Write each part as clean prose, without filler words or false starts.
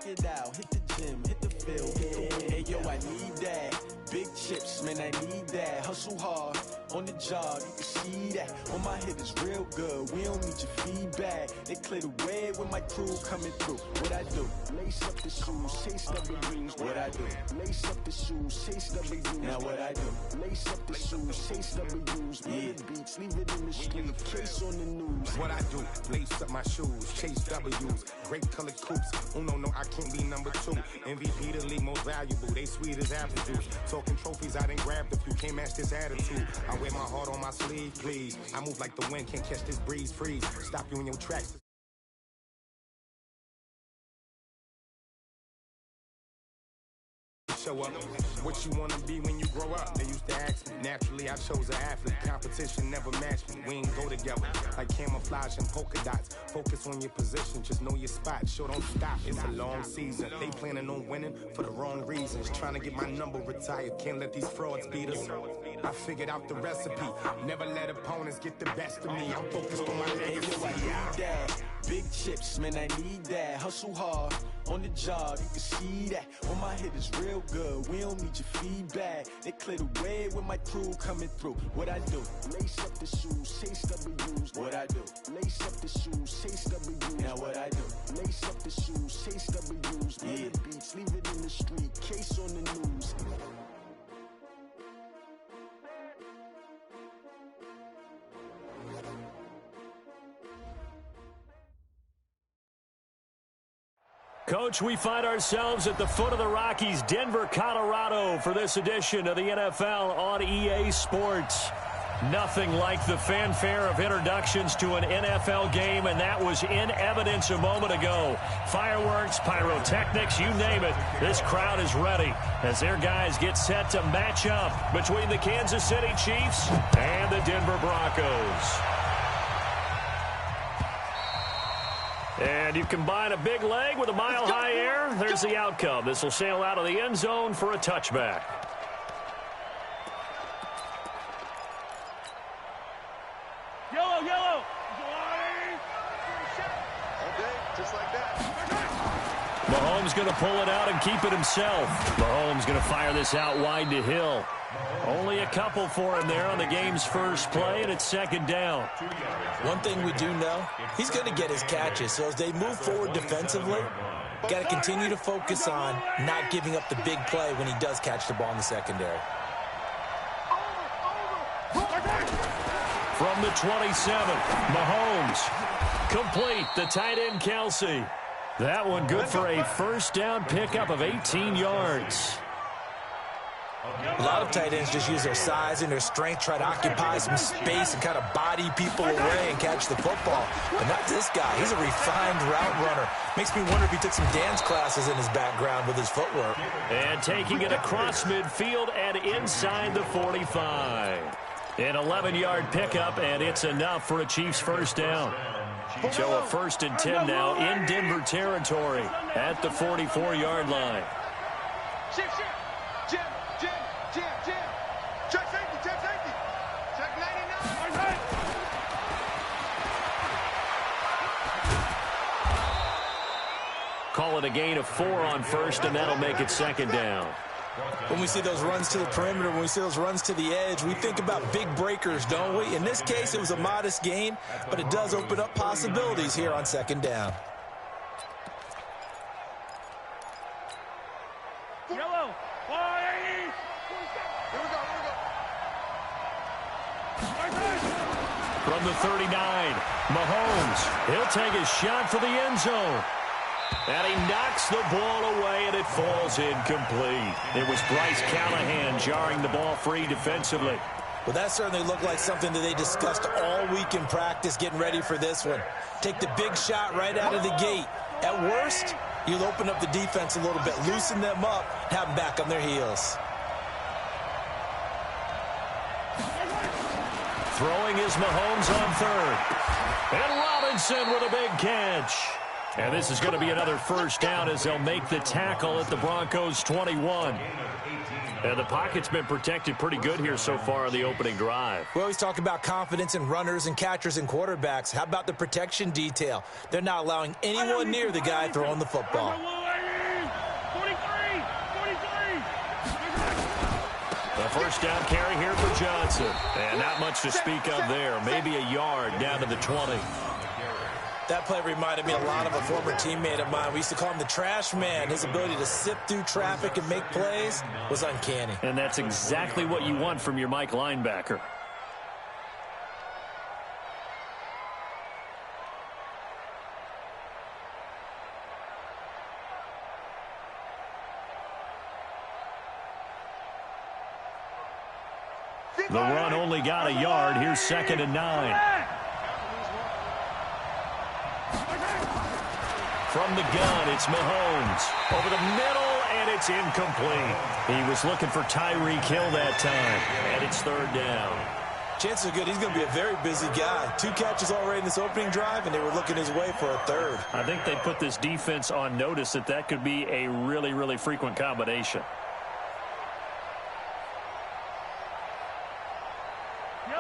work it out, hit the gym, hit the field, hit the win. Hey, yo, I need that. Big chips, man, I need that. Hustle hard, on the job, you can see that. On my head is real good, we don't need your feedback. They clear the way with my crew coming through. What I do? Lace up the shoes, chase W's. What I do? Lace up the shoes, chase W's. Now what I do? Lace up the shoes, chase W's. Yeah. Beats, leave it in the street, case on the news. What I do? Lace up my shoes, chase W's. Great colored coops. Oh no, I can't be number 2. MVP the league most valuable. They sweet as apple juice. Talking trophies, I didn't grab the few. Can't match this attitude. I wear my heart on my sleeve, please. I move like the wind, can't catch this breeze, freeze. Stop you in your tracks. Show up. What you wanna be when you grow up? They used to ask me. Naturally, I chose an athlete. Competition never matched me. We ain't go together like camouflage and polka dots. Focus on your position, just know your spot. Sure, don't stop. It's a long season. They planning on winning for the wrong reasons. Trying to get my number retired. Can't let these frauds beat us. I figured out the recipe. Never let opponents get the best of me. I'm focused on my legacy. Big chips, man, I need that. Hustle hard, on the job, you can see that. On my head is real good, we don't need your feedback. They clear the way with my crew coming through. What I do? Lace up the shoes, chase W's. What I do? Lace up the shoes, chase W's. Now what I do? Lace up the shoes, chase W's. Yeah. Beats, leave it in the street, case on the news. Coach, we find ourselves at the foot of the Rockies, Denver, Colorado, for this edition of the NFL on EA Sports. Nothing like the fanfare of introductions to an NFL game, and that was in evidence a moment ago. Fireworks, pyrotechnics, you name it. This crowd is ready as their guys get set to match up between the Kansas City Chiefs and the Denver Broncos. And you combine a big leg with a mile-high air, there's the outcome. This will sail out of the end zone for a touchback. Yellow, yellow. Okay, just like that. Mahomes going to pull it out and keep it himself. Mahomes going to fire this out wide to Hill. Only a couple for him there on the game's first play, and it's second down. One thing we do know, he's going to get his catches. So as they move forward defensively, got to continue to focus on not giving up the big play when he does catch the ball in the secondary. From the 27, Mahomes. Complete, the tight end, Kelsey. That one good for a first down pickup of 18 yards. A lot of tight ends just use their size and their strength, try to occupy some space and kind of body people away and catch the football. But not this guy. He's a refined route runner. Makes me wonder if he took some dance classes in his background with his footwork. And taking it across midfield and inside the 45. An 11-yard pickup, and it's enough for a Chiefs first down. So a 1st and 10 now in Denver territory at the 44-yard line. Call it a gain of 4 on first, and that'll make it second down. When we see those runs to the perimeter, when we see those runs to the edge, we think about big breakers, don't we? In this case, it was a modest gain, but it does open up possibilities here on second down. Yellow. Here we go. From the 39, Mahomes. He'll take a shot for the end zone. And he knocks the ball away, and it falls incomplete. It was Bryce Callahan jarring the ball free defensively. Well, that certainly looked like something that they discussed all week in practice getting ready for this one. Take the big shot right out of the gate. At worst, you'll open up the defense a little bit, loosen them up, have them back on their heels. Throwing is Mahomes on third. And Robinson with a big catch. And this is going to be another first down as they'll make the tackle at the Broncos' 21. And the pocket's been protected pretty good here so far in the opening drive. We always talk about confidence in runners and catchers and quarterbacks. How about the protection detail? They're not allowing anyone near the guy throwing the football. The first down carry here for Johnson. And not much to speak of there. Maybe a yard down to the 20. That play reminded me a lot of a former teammate of mine. We used to call him the trash man. His ability to sift through traffic and make plays was uncanny. And that's exactly what you want from your Mike linebacker. The run only got a yard. Here's 2nd and 9. From the gun, it's Mahomes. Over the middle, and it's incomplete. He was looking for Tyreek Hill that time, and it's 3rd down. Chances are good he's going to be a very busy guy. 2 catches already in this opening drive, and they were looking his way for a 3rd. I think they put this defense on notice that could be a really, really frequent combination.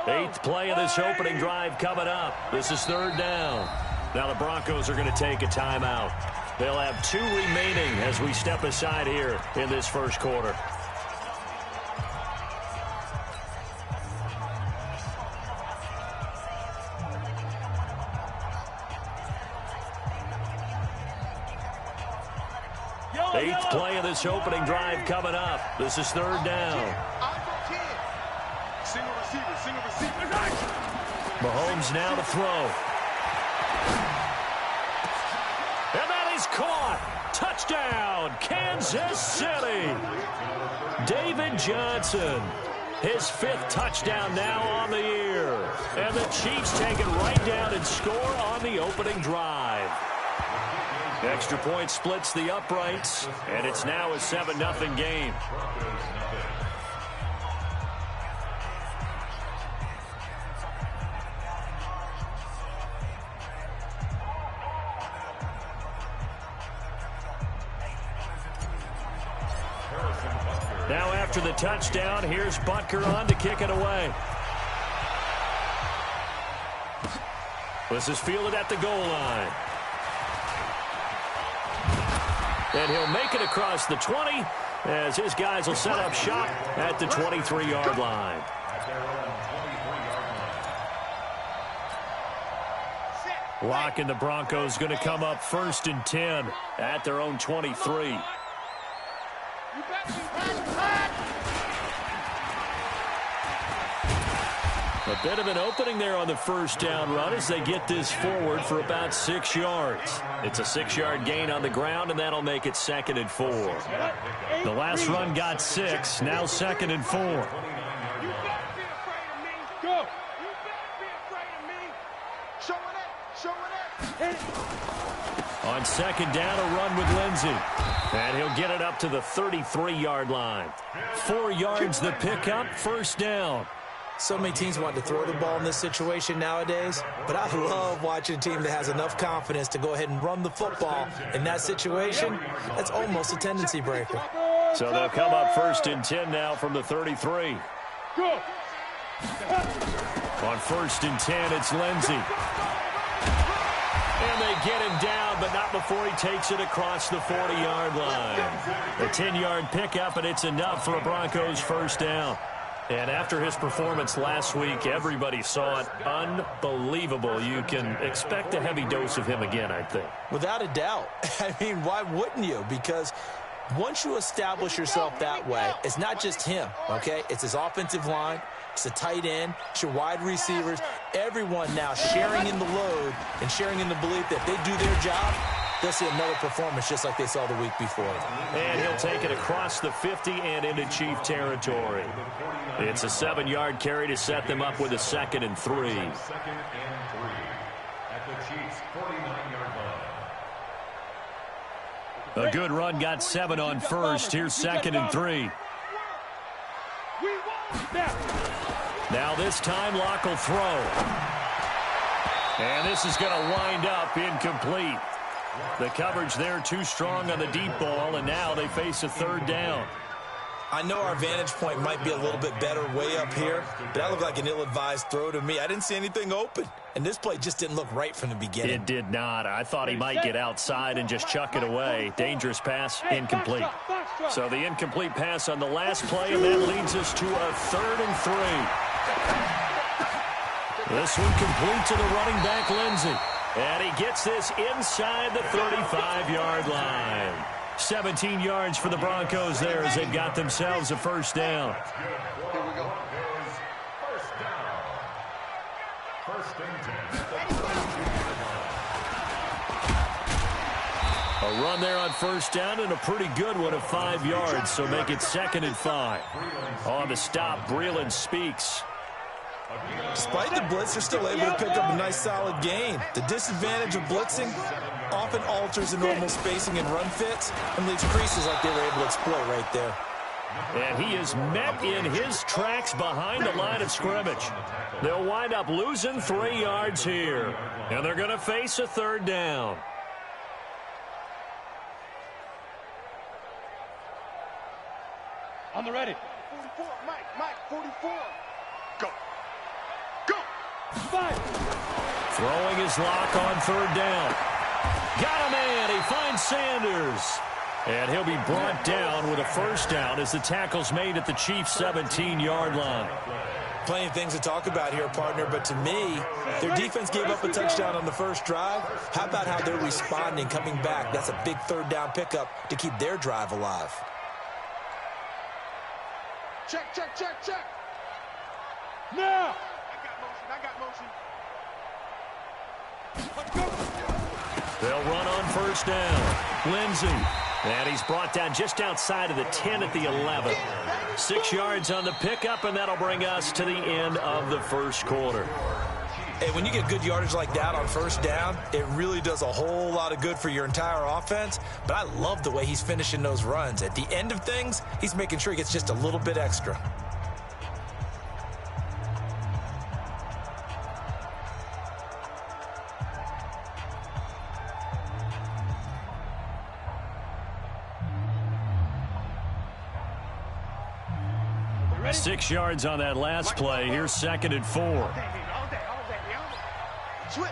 Eighth play of this opening drive coming up. This is 3rd down. Now the Broncos are going to take a timeout. They'll have 2 remaining as we step aside here in this first quarter. Eighth play of this opening drive coming up. This is 3rd down. Mahomes now to throw. And that is caught. Touchdown, Kansas City. David Johnson. His 5th touchdown now on the year. And the Chiefs take it right down and score on the opening drive. Extra point splits the uprights, and it's now a 7-0 game. Now after the touchdown, here's Butker on to kick it away. This is fielded at the goal line. And he'll make it across the 20 as his guys will set up shop at the 23-yard line. Lock and the Broncos going to come up 1st and 10 at their own 23. A bit of an opening there on the first down run as they get this forward for about 6 yards. It's a 6-yard gain on the ground, and that'll make it 2nd and 4. The last run got 6, now 2nd and 4. You better be afraid of me. Go. You better be afraid of me. Show it up. On 2nd down, a run with Lindsey. And he'll get it up to the 33-yard line. 4 yards the pickup, 1st down. So many teams want to throw the ball in this situation nowadays, but I love watching a team that has enough confidence to go ahead and run the football. In that situation, that's almost a tendency breaker. So they'll come up 1st and 10 now from the 33. Go. On 1st and 10, it's Lindsey. And they get him down, but not before he takes it across the 40-yard line. A 10-yard pickup, and it's enough for a Broncos 1st down. And after his performance last week, everybody saw it. Unbelievable. You can expect a heavy dose of him again, I think. Without a doubt. I mean, why wouldn't you? Because once you establish yourself that way, it's not just him, okay? It's his offensive line. It's the tight end. It's your wide receivers. Everyone now sharing in the load and sharing in the belief that if they do their job, they'll see another performance just like they saw the week before. And he'll take it across the 50 and into Chief territory. It's a 7-yard carry to set them up with a 2nd and 3. 2nd and 3 at the Chiefs' 49-yard line. A good run got 7 on 1st. Here's 2nd and 3. Now this time Locke will throw. And this is going to wind up incomplete. The coverage there too strong on the deep ball, and now they face a 3rd down. I know our vantage point might be a little bit better way up here, but that looked like an ill-advised throw to me. I didn't see anything open, and this play just didn't look right from the beginning. It did not. I thought he might get outside and just chuck it away. Dangerous pass, incomplete. So the incomplete pass on the last play, and that leads us to a 3rd and 3. This one complete to the running back, Lindsey. And he gets this inside the 35-yard line. 17 yards for the Broncos there as they've got themselves a first down. Here we go. First down. First and 10. A run there on first down and a pretty good one of 5 yards, so make it 2nd and 5. On the stop, Breeland speaks. Despite the blitz, they're still able to pick up a nice solid gain. The disadvantage of blitzing often alters the normal spacing and run fits and leaves creases like they were able to exploit right there. And he is met in his tracks behind the line of scrimmage. They'll wind up losing 3 yards here. And they're going to face a 3rd down. On the ready. 44, Mike, 44. Go. Throwing his lock on 3rd down. Got a man. He finds Sanders. And he'll be brought down with a first down as the tackle's made at the Chiefs' 17-yard line. Plenty of things to talk about here, partner, but to me, their defense gave up a touchdown on the first drive. How about how they're responding, coming back? That's a big 3rd down pickup to keep their drive alive. Check. Now. I got motion. They'll run on first down. Lindsey. And he's brought down just outside of the 10 at the 11. 6 yards on the pickup, and that'll bring us to the end of the first quarter. Hey, when you get good yardage like that on first down, it really does a whole lot of good for your entire offense. But I love the way he's finishing those runs. At the end of things, he's making sure he gets just a little bit extra. Ready? 6 yards on that last play. Here's 2nd and 4. All day. Switch.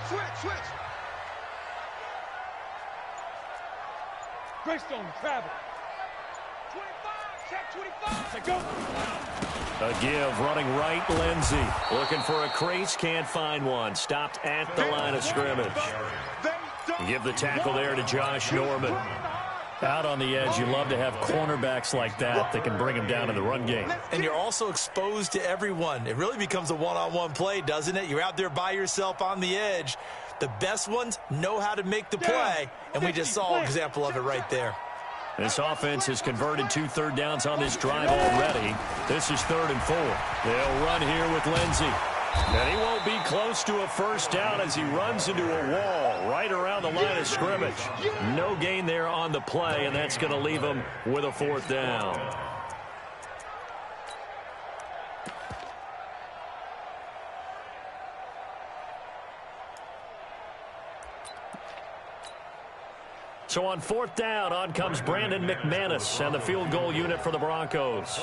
Greystone, travel. 25, check 25. Say go. A give, running right, Lindsey. Looking for a crease, can't find one. Stopped at the line of scrimmage. Give the tackle there to Josh Norman. Out on the edge, you love to have cornerbacks like that can bring them down in the run game. And you're also exposed to everyone. It really becomes a one-on-one play, doesn't it? You're out there by yourself on the edge. The best ones know how to make the play, and we just saw an example of it right there. This offense has converted 2 third downs on this drive already. This is 3rd and 4. They'll run here with Lindsey. And he won't be close to a first down as he runs into a wall right around the line of scrimmage. No gain there on the play, and that's going to leave him with a 4th down. So on 4th down, on comes Brandon McManus and the field goal unit for the Broncos.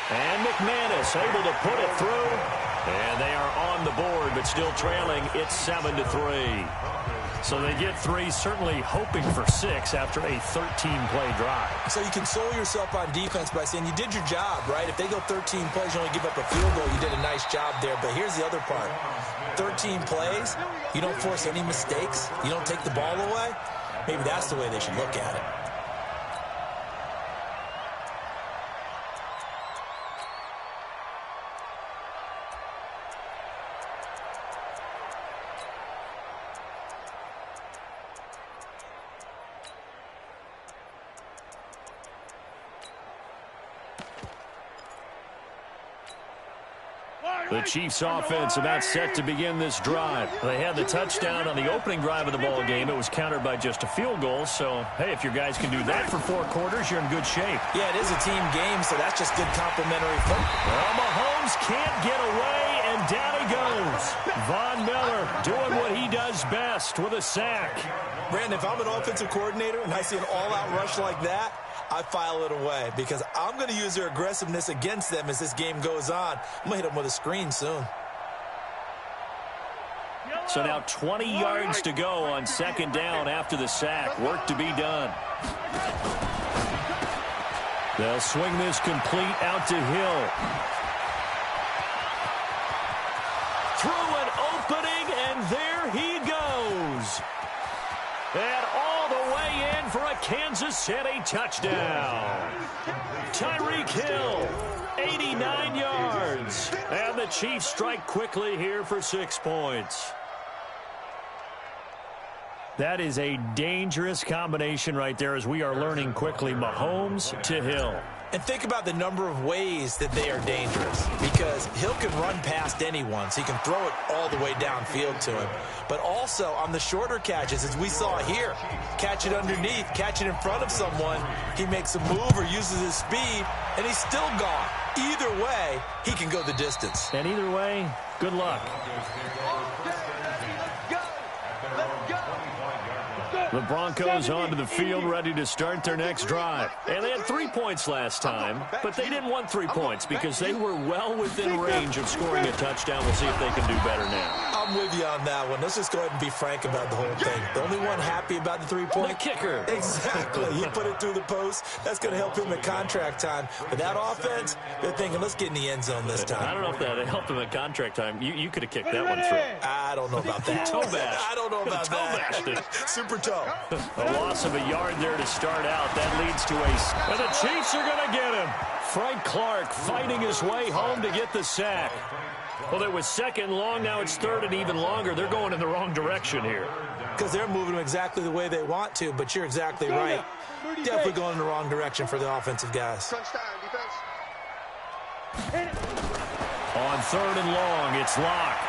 And McManus able to put it through. And they are on the board, but still trailing. It's 7-3. So they get 3, certainly hoping for 6 after a 13-play drive. So you console yourself on defense by saying you did your job, right? If they go 13 plays, you only give up a field goal, you did a nice job there. But here's the other part. 13 plays, you don't force any mistakes, you don't take the ball away. Maybe that's the way they should look at it. The Chiefs offense about set to begin this drive. They had the touchdown on the opening drive of the ball game. It was countered by just a field goal. So, hey, if your guys can do that for 4 quarters, you're in good shape. Yeah, it is a team game, so that's just good complimentary football. Well, Mahomes can't get away, and down he goes. Von Miller doing what he he does best with a sack. Brandon, if I'm an offensive coordinator and I see an all-out rush like that, I file it away because I'm going to use their aggressiveness against them as this game goes on. I'm going to hit them with a screen soon. So now 20 yards to go on second down after the sack. Work to be done. They'll swing this complete out to Hill. Through an opening, and there he goes. And all the way in for a Kansas City touchdown. Tyreek Hill, 89 yards. And the Chiefs strike quickly here for 6 points. That is a dangerous combination right there as we are learning quickly. Mahomes to Hill. And think about the number of ways that they are dangerous because Hill can run past anyone, so he can throw it all the way downfield to him. But also on the shorter catches, as we saw here, catch it underneath, catch it in front of someone, he makes a move or uses his speed, and he's still gone. Either way, he can go the distance. And either way, good luck. The Broncos onto the field, ready to start their next drive. And they had 3 points last time, but they didn't want 3 points because they were well within range of scoring a touchdown. We'll see if they can do better now. I'm with you on that one. Let's just go ahead and be frank about the whole thing. The only one happy about the 3-point? The kicker. Exactly. He put it through the post. That's going to help him at contract time. But that offense, they're thinking, let's get in the end zone this time. I don't know if that helped him at contract time. You could have kicked that one through. I don't know about that. Toe bash. I don't know about that. Toe bashed. Super toe. A loss of a yard there to start out. That leads to and the Chiefs are going to get him. Frank Clark fighting his way home to get the sack. Well, it was second long. Now it's third and even longer. They're going in the wrong direction here. Because they're moving them exactly the way they want to, but you're exactly right. Definitely going in the wrong direction for the offensive guys. On third and long, it's Locke.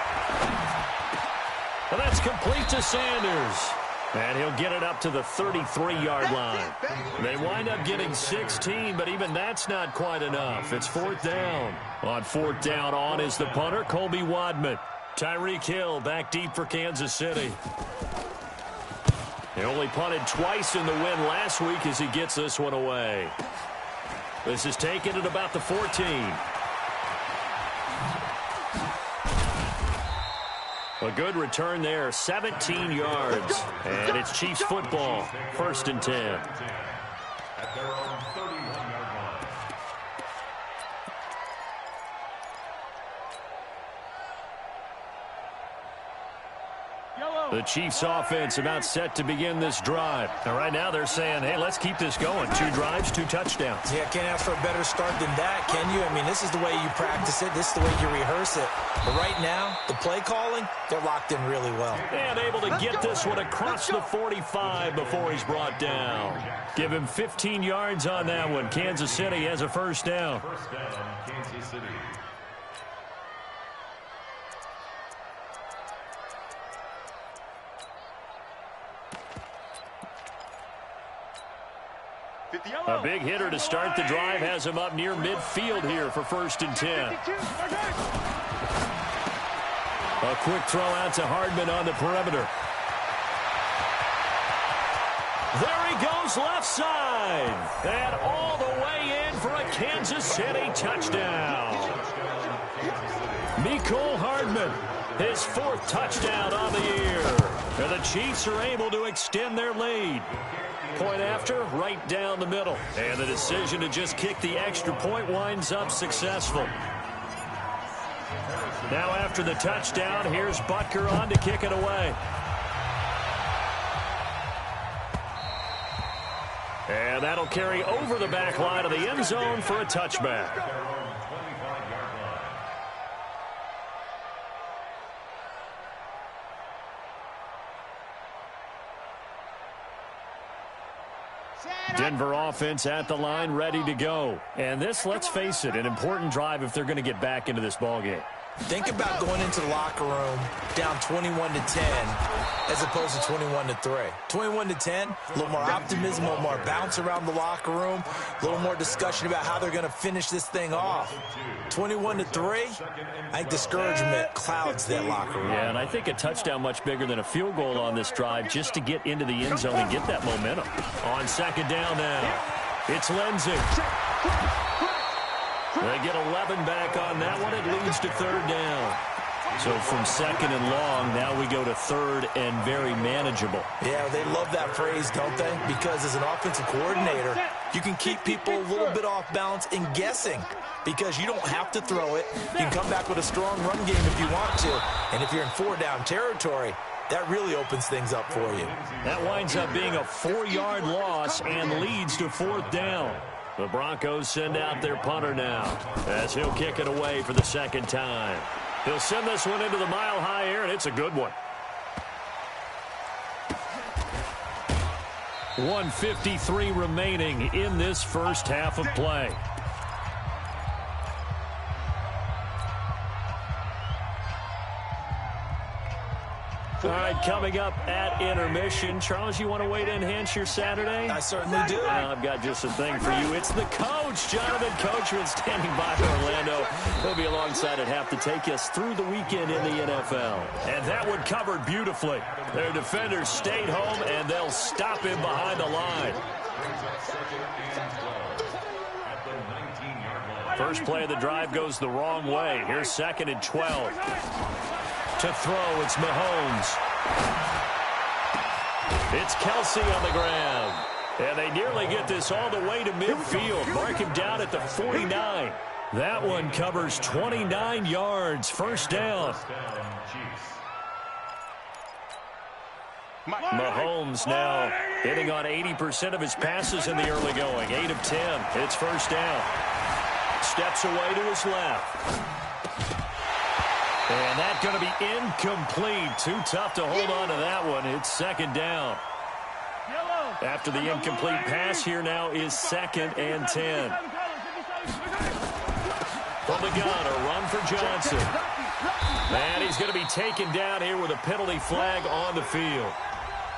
And that's complete to Sanders. And he'll get it up to the 33-yard line. They wind up getting 16, but even that's not quite enough. It's fourth down. On fourth down, on is the punter, Colby Wadman. Tyreek Hill back deep for Kansas City. He only punted twice in the win last week as he gets this one away. This is taken at about the 14. A good return there, 17 yards. And it's Chiefs football, 1st and 10. At their own 31-yard line. The Chiefs offense about set to begin this drive. And right now they're saying, hey, let's keep this going. 2 drives, 2 touchdowns. Yeah, can't ask for a better start than that, can you? I mean, this is the way you practice it. This is the way you rehearse it. But right now, the play calling, they're locked in really well. And able to get this one across the 45 before he's brought down. Give him 15 yards on that one. Kansas City has a first down. First down, Kansas City. A big hitter to start the drive has him up near midfield here for 1st and 10. A quick throw out to Hardman on the perimeter. There he goes left side. And all the way in for a Kansas City touchdown. Mecole Hardman, his 4th touchdown on the year. And the Chiefs are able to extend their lead. Point after, right down the middle. And the decision to just kick the extra point winds up successful. Now after the touchdown, here's Butker on to kick it away. And that'll carry over the back line of the end zone for a touchback. Denver offense at the line, ready to go. And this, let's face it, an important drive if they're going to get back into this ballgame. Think about going into the locker room down 21-10 as opposed to 21-3. 21-10, a little more optimism, a little more bounce around the locker room, a little more discussion about how they're going to finish this thing off. 21-3, I think discouragement clouds that locker room. Yeah, and I think a touchdown much bigger than a field goal on this drive just to get into the end zone and get that momentum. On second down now, it's Lindsay. They get 11 back on that one. It leads to third down. So from second and long, now we go to third and very manageable. Yeah, they love that phrase, don't they? Because as an offensive coordinator, you can keep people a little bit off balance and guessing because you don't have to throw it. You can come back with a strong run game if you want to. And if you're in four-down territory, that really opens things up for you. That winds up being a 4-yard loss and leads to fourth down. The Broncos send out their punter now as he'll kick it away for the second time. He'll send this one into the mile-high air, and it's a good one. 1:53 remaining in this first half of play. All right, coming up at intermission. Charles, you want to wait to enhance your Saturday? I certainly do. I've got just a thing for you. It's the coach, Jonathan Coachman, standing by for Orlando. He'll be alongside at half to take us through the weekend in the NFL. And that one covered beautifully. Their defenders stayed home, and they'll stop him behind the line. First play of the drive goes the wrong way. Here's second and 12. To throw, it's Mahomes. It's Kelsey on the ground. And they nearly get this all the way to midfield. Mark him down at the 49. That one covers 29 yards. First down. Mahomes now hitting on 80% of his passes in the early going. 8 of 10. It's first down. Steps away to his left. And that's going to be incomplete. Too tough to hold on to that one. It's second down. After the incomplete pass, here now is second and 10. From the gun, a run for Johnson. And he's going to be taken down here with a penalty flag on the field.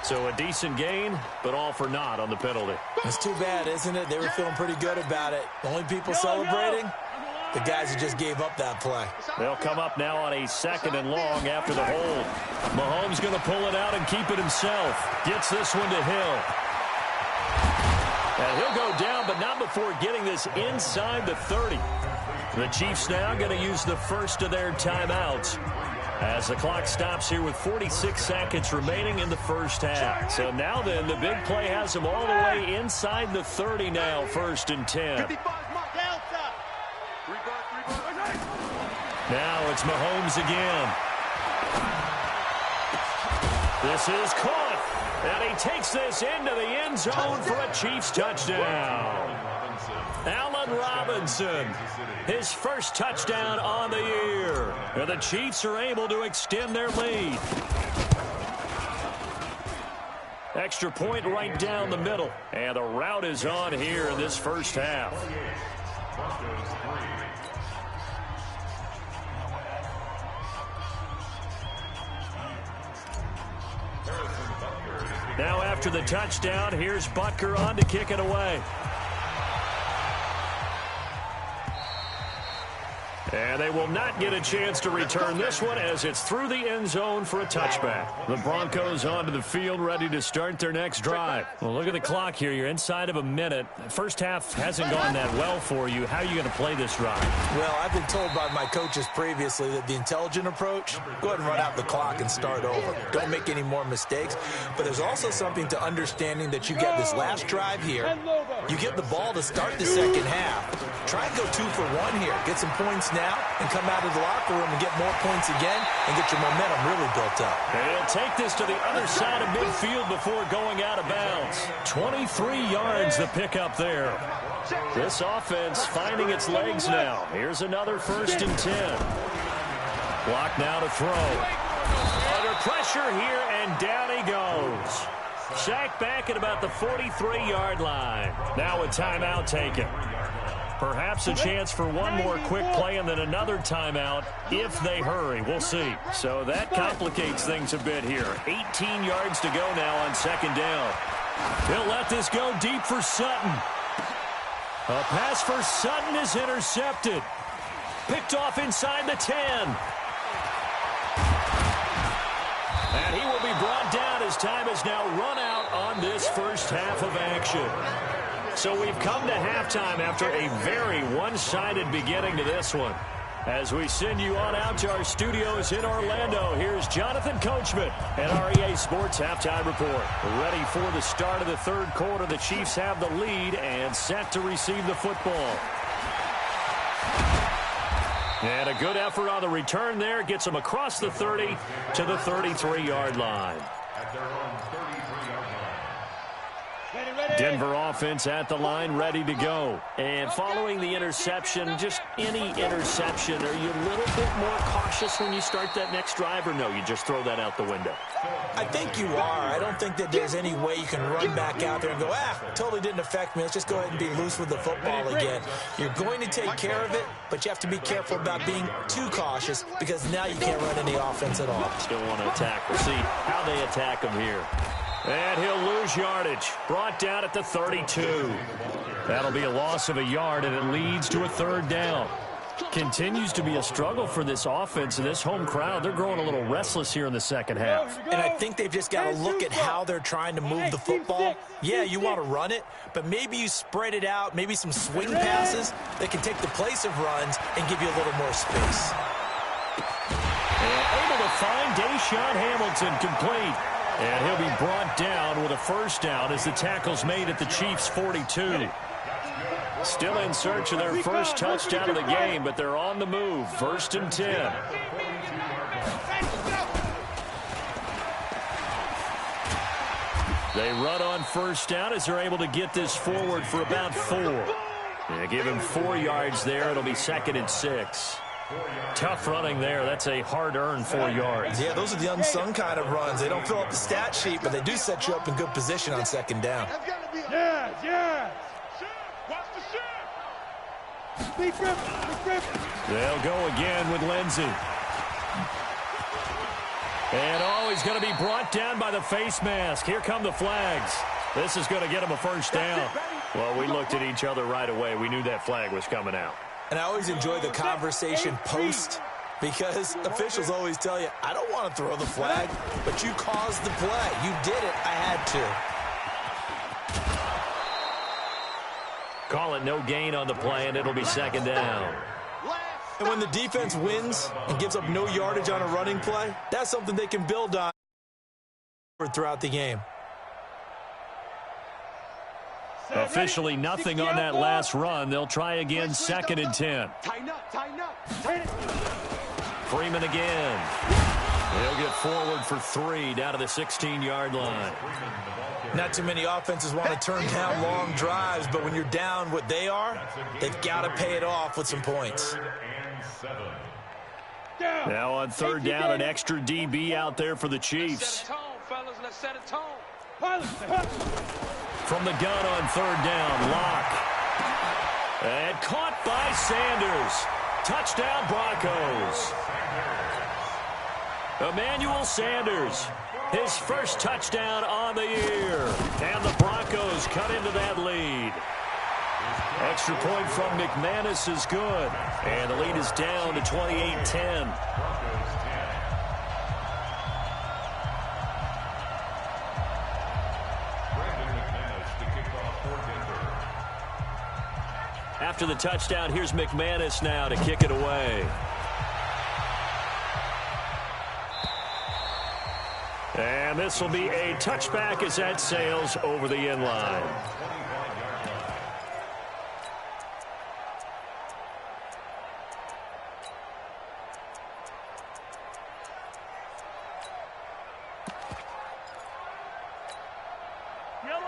So a decent gain, but all for naught on the penalty. It's too bad, isn't it? They were feeling pretty good about it. The only people celebrating, the guys who just gave up that play. They'll come up now on a second and long after the hold. Mahomes going to pull it out and keep it himself. Gets this one to Hill. And he'll go down, but not before getting this inside the 30. The Chiefs now going to use the first of their timeouts as the clock stops here with 46 seconds remaining in the first half. So now then, the big play has them all the way inside the 30 now, first and 10. Now it's Mahomes again. This is caught. And he takes this into the end zone for a Chiefs touchdown. Allen Robinson, his first touchdown on the year. And the Chiefs are able to extend their lead. Extra point right down the middle. And the route is on here in this first half. Now after the touchdown, here's Butker on to kick it away. And they will not get a chance to return this one as it's through the end zone for a touchback. The Broncos onto the field ready to start their next drive. Well, look at the clock here. You're inside of a minute. First half hasn't gone that well for you. How are you going to play this drive? Well, I've been told by my coaches previously that the intelligent approach, go ahead and run out the clock and start over. Don't make any more mistakes. But there's also something to understanding that you get this last drive here. You get the ball to start the second half. Try and go 2 for 1 here. Get some points now and come out of the locker room and get more points again and get your momentum really built up. And he'll take this to the other side of midfield before going out of bounds. 23 yards the pickup there. This offense finding its legs now. Here's another first and 10. Block now to throw. Under pressure here, and down he goes. Sacked back at about the 43-yard line. Now a timeout taken. Perhaps a chance for one more quick play and then another timeout if they hurry. We'll see. So that complicates things a bit here. 18 yards to go now on second down. He'll let this go deep for Sutton. A pass for Sutton is intercepted. Picked off inside the 10. And he will be brought down as time has now run out on this first half of action. So we've come to halftime after a very one-sided beginning to this one. As we send you on out to our studios in Orlando, here's Jonathan Coachman at REA Sports Halftime Report. Ready for the start of the third quarter. The Chiefs have the lead and set to receive the football. And a good effort on the return there. Gets them across the 30 to the 33-yard line. Denver offense at the line, ready to go. And following the interception, just any interception, are you a little bit more cautious when you start that next drive, or no, you just throw that out the window? I think you are. I don't think that there's any way you can run back out there and go, totally didn't affect me. Let's just go ahead and be loose with the football again. You're going to take care of it, but you have to be careful about being too cautious because now you can't run any offense at all. Still want to attack. We'll see how they attack him here. And he'll lose yardage. Brought down at the 32. That'll be a loss of a yard, and it leads to a third down. Continues to be a struggle for this offense and this home crowd. They're growing a little restless here in the second half. And I think they've just got to look at how they're trying to move the football. Yeah, you want to run it, but maybe you spread it out, maybe some swing passes that can take the place of runs and give you a little more space. And able to find Deshaun Hamilton complete. And he'll be brought down with a first down as the tackle's made at the Chiefs' 42. Still in search of their first touchdown of the game, but they're on the move. First and 10. They run on first down as they're able to get this forward for about 4. Yeah, give him 4 yards there. It'll be second and 6. Tough running there. That's a hard-earned 4 yards. Yeah, those are the unsung kind of runs. They don't fill up the stat sheet, but they do set you up in good position on second down. Yeah. They'll go again with Lindsey. And he's going to be brought down by the face mask. Here come the flags. This is going to get him a first down. Well, we looked at each other right away. We knew that flag was coming out. And I always enjoy the conversation post because officials always tell you, I don't want to throw the flag, but you caused the play. You did it. I had to. Call it no gain on the play, and it'll be second down. And when the defense wins and gives up no yardage on a running play, that's something they can build on throughout the game. Officially nothing on that last run. They'll try again, second and 10. Freeman again. They'll get forward for 3 down to the 16-yard line. Not too many offenses want to turn down long drives, but when you're down what they are, they've got to pay it off with some points. Now on third down, an extra DB out there for the Chiefs. Let's set a tone. From the gun on third down, Locke. And caught by Sanders. Touchdown, Broncos. Emmanuel Sanders, his first touchdown on the year. And the Broncos cut into that lead. Extra point from McManus is good. And the lead is down to 28-10. After the touchdown, here's McManus now to kick it away. And this will be a touchback as that sails over the end line.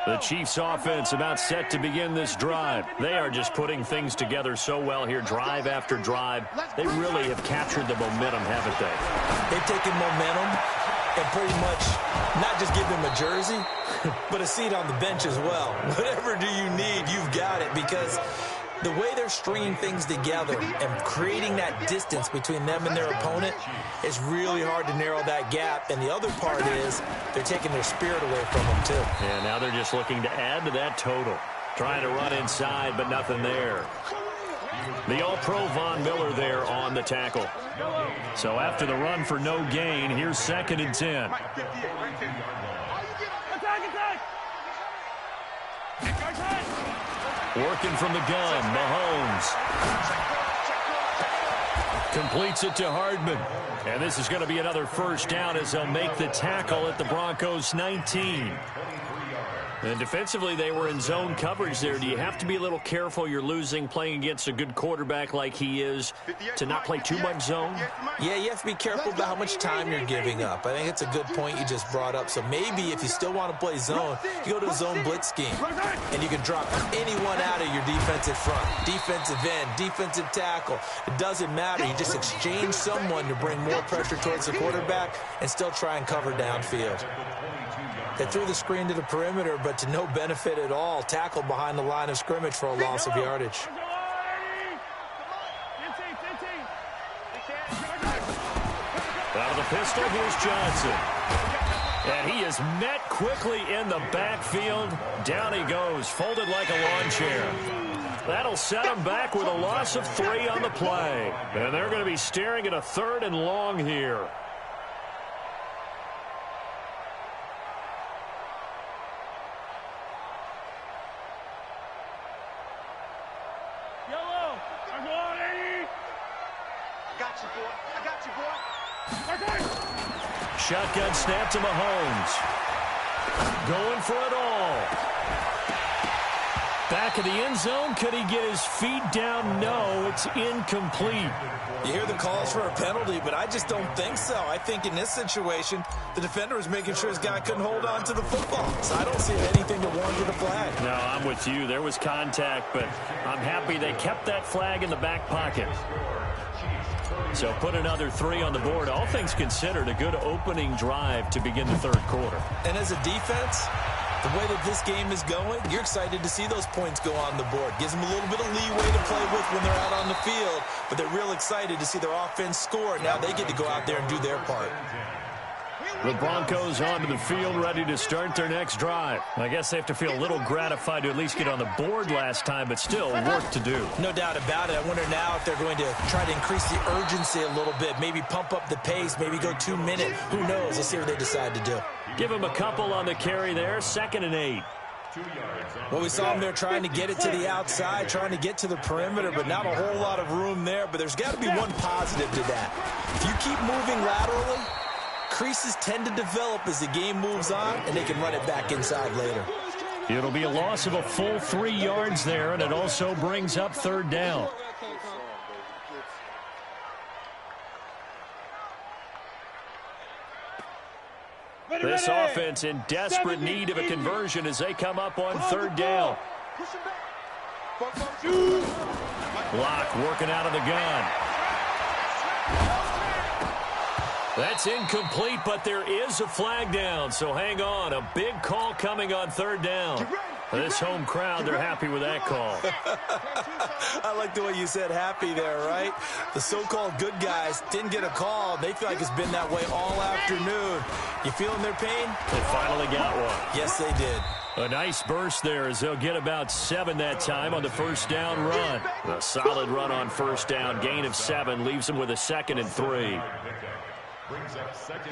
The Chiefs offense about set to begin this drive. They are just putting things together so well here, drive after drive. They really have captured the momentum, haven't they? They've taken momentum and pretty much not just give them a jersey, but a seat on the bench as well. Whatever do you need, you've got it, because the way they're stringing things together and creating that distance between them and their opponent is really hard to narrow that gap. And the other part is they're taking their spirit away from them, too. And now they're just looking to add to that total. Trying to run inside, but nothing there. The All-Pro Von Miller there on the tackle. So after the run for no gain, here's 2nd and 10. Working from the gun, Mahomes. Completes it to Hardman. And this is going to be another first down as they'll make the tackle at the Broncos 19. And defensively, they were in zone coverage there. Do you have to be a little careful? You're losing playing against a good quarterback like he is to not play too much zone? Yeah, you have to be careful about how much time you're giving up. I think it's a good point you just brought up. So maybe if you still want to play zone, you go to a zone blitz scheme. And you can drop anyone out of your defensive front, defensive end, defensive tackle. It doesn't matter. You just exchange someone to bring more pressure towards the quarterback and still try and cover downfield. They threw the screen to the perimeter, but to no benefit at all. Tackled behind the line of scrimmage for a loss of yardage. Out of the pistol, here's Johnson. And he is met quickly in the backfield. Down he goes, folded like a lawn chair. That'll set him back with a loss of 3 on the play. And they're going to be staring at a 3rd and long here. Shotgun snap to Mahomes. Going for it all. Back of the end zone. Could he get his feet down? No, it's incomplete. You hear the calls for a penalty, but I just don't think so. I think in this situation, the defender was making sure his guy couldn't hold on to the football. So I don't see anything to warrant a flag. No, I'm with you. There was contact, but I'm happy they kept that flag in the back pocket. So put another 3 on the board. All things considered, a good opening drive to begin the 3rd quarter. And as a defense, the way that this game is going, you're excited to see those points go on the board. Gives them a little bit of leeway to play with when they're out on the field, but they're real excited to see their offense score. Now they get to go out there and do their part. The Broncos onto the field, ready to start their next drive. I guess they have to feel a little gratified to at least get on the board last time, but still work to do. No doubt about it. I wonder now if they're going to try to increase the urgency a little bit, maybe pump up the pace, maybe go 2 minutes. Who knows? Let's see what they decide to do. Give him a couple on the carry there, 2nd and 8. Well, we saw them there trying to get it to the outside, trying to get to the perimeter, but not a whole lot of room there. But there's got to be one positive to that. If you keep moving laterally, creases tend to develop as the game moves on, and they can run it back inside later. It'll be a loss of a full 3 yards there, and it also brings up 3rd down. This offense in desperate need of a conversion as they come up on 3rd down. Block working out of the gun. That's incomplete, but there is a flag down, so hang on. A big call coming on 3rd down. This home crowd, they're happy with that call. I like the way you said happy there, right? The so-called good guys didn't get a call. They feel like it's been that way all afternoon. You feeling their pain? They finally got one. Yes, they did. A nice burst there as they'll get about 7 that time on the first down run. A solid run on first down. Gain of 7 leaves them with a 2nd and 3.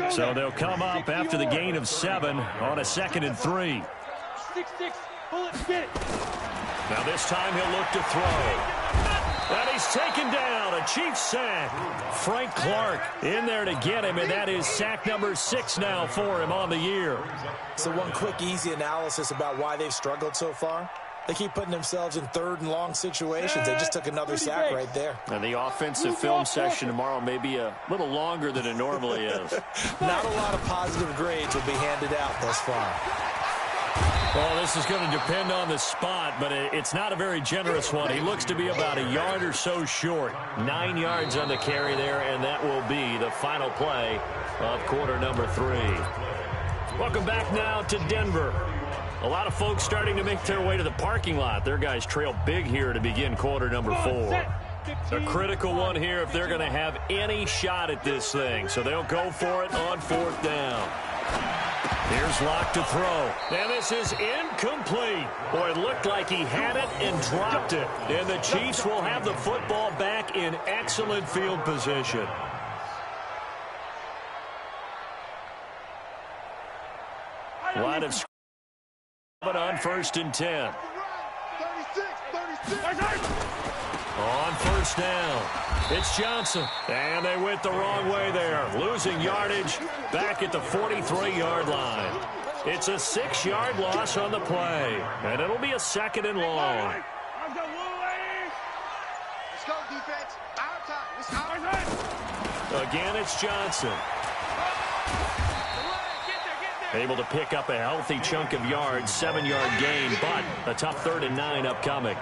So they'll come up after the gain of 7 on a 2nd and 3. Now this time he'll look to throw. And he's taken down. A Chiefs sack. Frank Clark in there to get him, and that is sack number 6 now for him on the year. So one quick, easy analysis about why they've struggled so far. They keep putting themselves in 3rd and long situations. They just took another sack right there. And the offensive film session tomorrow may be a little longer than it normally is. Not a lot of positive grades will be handed out thus far. Well, this is going to depend on the spot, but it's not a very generous one. He looks to be about a yard or so short. 9 yards on the carry there, and that will be the final play of quarter number 3. Welcome back now to Denver. A lot of folks starting to make their way to the parking lot. Their guys trail big here to begin quarter number 4. A critical one here if they're going to have any shot at this thing. So they'll go for it on 4th down. Here's Locke to throw. And this is incomplete. Boy, it looked like he had it and dropped it. And the Chiefs will have the football back in excellent field position. Line of scrimmage on 1st and 10. 36. On 1st down, it's Johnson. And they went the wrong way there. Losing yardage back at the 43-yard line. It's a 6-yard loss on the play. And it'll be a 2nd and long. Let's go, defense. Our time. It's our time. Again, it's Johnson. Able to pick up a healthy chunk of yards, 7-yard gain, but a tough 3rd and 9 upcoming.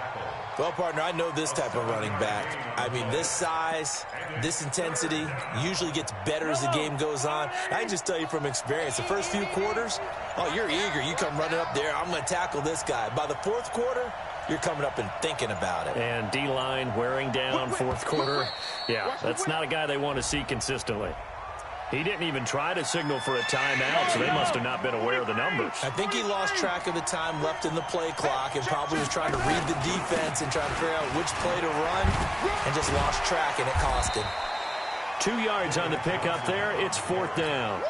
Well, partner, I know this type of running back. I mean, this size, this intensity usually gets better as the game goes on. I can just tell you from experience, the first few quarters, oh, you're eager. You come running up there, I'm going to tackle this guy. By the 4th quarter, you're coming up and thinking about it. And D-line wearing down 4th quarter. Yeah, that's not a guy they want to see consistently. He didn't even try to signal for a timeout, so they must have not been aware of the numbers. I think he lost track of the time left in the play clock and probably was trying to read the defense and trying to figure out which play to run and just lost track, and it cost him. 2 yards on the pickup there. It's 4th down.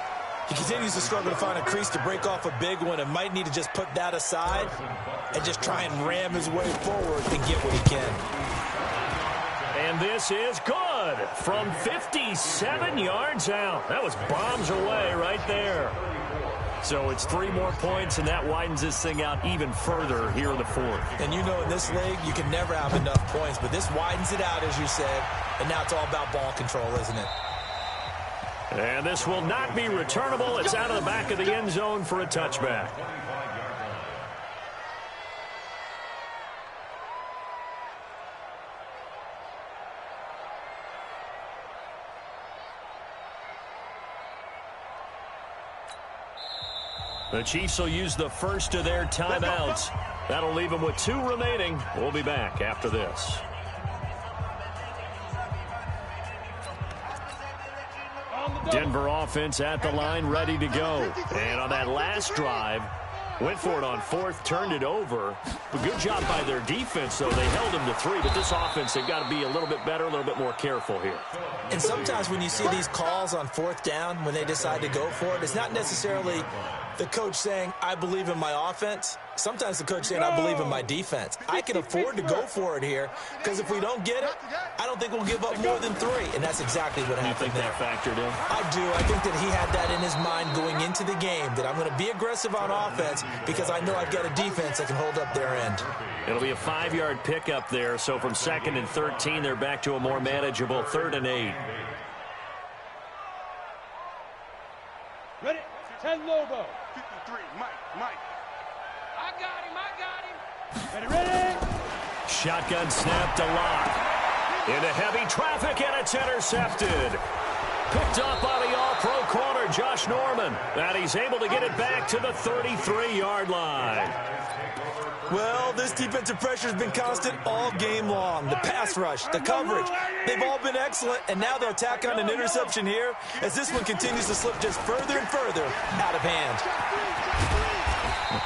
He continues to struggle to find a crease to break off a big one and might need to just put that aside and just try and ram his way forward and get what he can. And this is good from 57 yards out. That was bombs away right there. So it's 3 more points, and that widens this thing out even further here in the 4th. And you know in this league, you can never have enough points, but this widens it out, as you said, and now it's all about ball control, isn't it? And this will not be returnable. It's out of the back of the end zone for a touchback. The Chiefs will use the first of their timeouts. That'll leave them with 2 remaining. We'll be back after this. Denver offense at the line, ready to go. And on that last drive, went for it on 4th, turned it over. But good job by their defense, though. They held them to 3, but this offense, they've got to be a little bit better, a little bit more careful here. And sometimes when you see these calls on 4th down, when they decide to go for it, it's not necessarily the coach saying, I believe in my offense. Sometimes the coach saying, I believe in my defense. I can afford to go for it here because if we don't get it, I don't think we'll give up more than 3. And that's exactly what happened there. You think that factored in? I do. I think that he had that in his mind going into the game, that I'm going to be aggressive on offense because I know I've got a defense that can hold up their end. It'll be a 5-yard pickup there. So from 2nd and 13, they're back to a more manageable 3rd and 8. Ready? 10 Lobo. 53, Mike. I got him. Ready? Shotgun snap to Locke. Into heavy traffic, and it's intercepted. Picked up by the all-pro corner, Josh Norman. And he's able to get it back to the 33-yard line. Well, this defensive pressure has been constant all game long. The pass rush, the coverage, they've all been excellent, and now they'll tack on an interception here as this one continues to slip just further and further out of hand.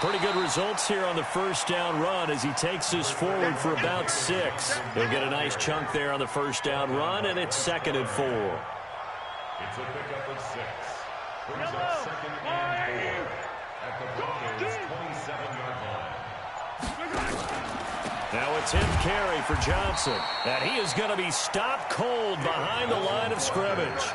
Pretty good results here on the 1st down run as he takes this forward for about 6. He'll get a nice chunk there on the 1st down run, and it's 2nd and 4. It's a pickup of 6. Brings up 2nd and 4 at the Broncos' 27-yard line. Now it's him carry for Johnson. And he is going to be stopped cold behind the line of scrimmage.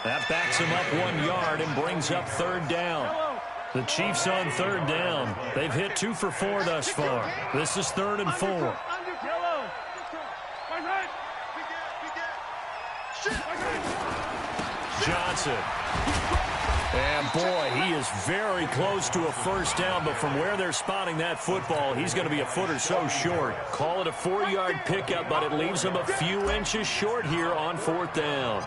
That backs him up 1 yard and brings up 3rd down. The Chiefs on 3rd down. They've hit 2 for 4 thus far. This is 3rd and 4. Johnson. And, boy, he is very close to a 1st down, but from where they're spotting that football, he's going to be a foot or so short. Call it a 4-yard pickup, but it leaves him a few inches short here on 4th down.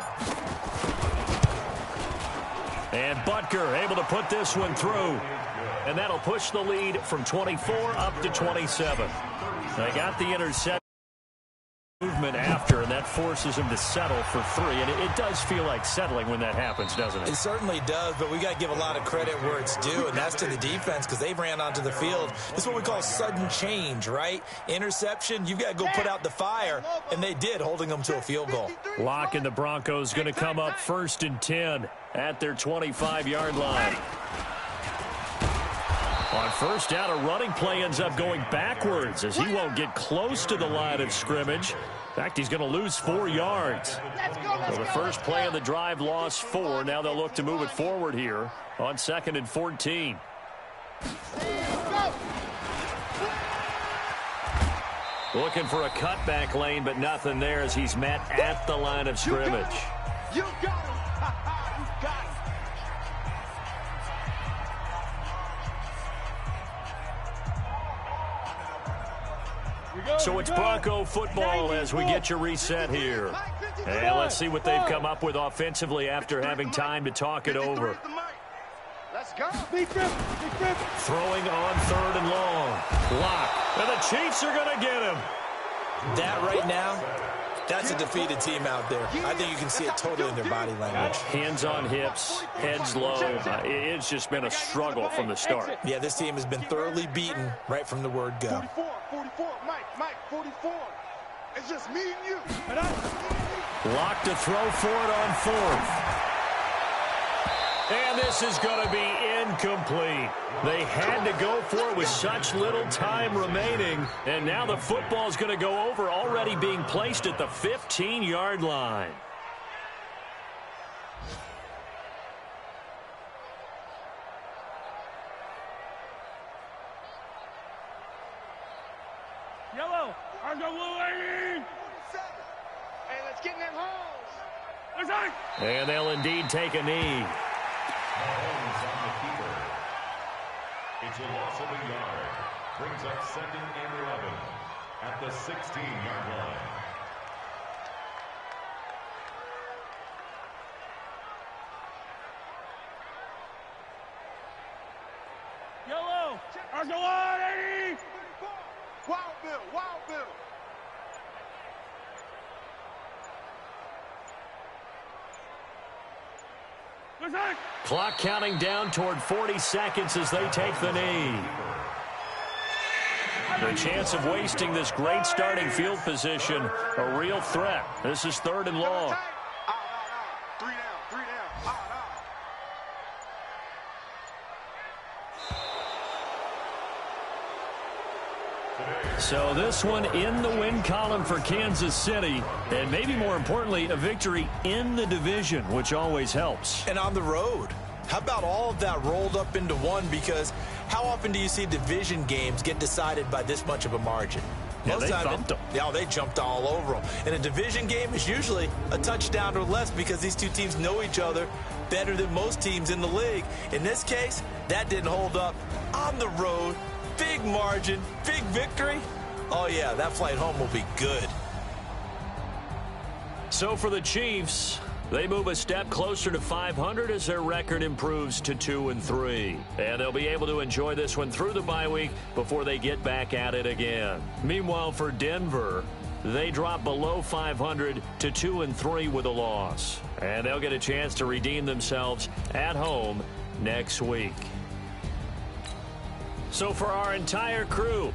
And Butker able to put this one through. And that'll push the lead from 24 up to 27. They got the interception movement after, and that forces him to settle for 3. And it does feel like settling when that happens, doesn't it? It certainly does, but we got to give a lot of credit where it's due, and that's to the defense because they ran onto the field. This is what we call sudden change, right? Interception, you've got to go put out the fire, and they did, holding them to a field goal. Lock and the Broncos going to come up 1st and 10 at their 25-yard line. On first down, a running play ends up going backwards as he won't get close to the line of scrimmage. In fact, he's going to lose 4 yards. So the first play of the drive lost 4. Now they'll look to move it forward here on 2nd and 14. Looking for a cutback lane, but nothing there as he's met at the line of scrimmage. You got him. You got him. So it's Bronco football as we get you reset here. And let's see what they've come up with offensively after having time to talk it over. Let's go. Throwing on 3rd and long. Lock. And the Chiefs are going to get him. That right now, that's a defeated team out there. I think you can see it totally in their body language. Hands on hips, heads low. It's just been a struggle from the start. Yeah, this team has been thoroughly beaten right from the word go. 44, Mike, 44. It's just me and you. Lock to throw for it on 4th. And this is going to be incomplete. They had to go for it with such little time remaining. And now the football's going to go over, already being placed at the 15-yard line. Yellow, I'm the blue lady. Hey, let's get in them holes. And they'll indeed take a knee. Mahomes on the keeper. It's a loss of a yard. Brings up 2nd and 11 at the 16-yard line. Yellow, I'm the lady. Wild Bill, Wild Bill. Clock counting down toward 40 seconds as they take the knee. The chance of wasting this great starting field position, a real threat. This is 3rd and long. 3 down. So this one in the win column for Kansas City, and maybe more importantly, a victory in the division, which always helps. And on the road. How about all of that rolled up into one? Because how often do you see division games get decided by this much of a margin? Yeah, they thumped them. Yeah, they jumped all over them. And a division game is usually a touchdown or less because these two teams know each other better than most teams in the league. In this case, that didn't hold up. On the road, big margin, big victory. Oh, yeah, that flight home will be good. So for the Chiefs, they move a step closer to 500 as their record improves to 2-3. And they'll be able to enjoy this one through the bye week before they get back at it again. Meanwhile, for Denver, they drop below 500 to 2-3 with a loss. And they'll get a chance to redeem themselves at home next week. So for our entire crew,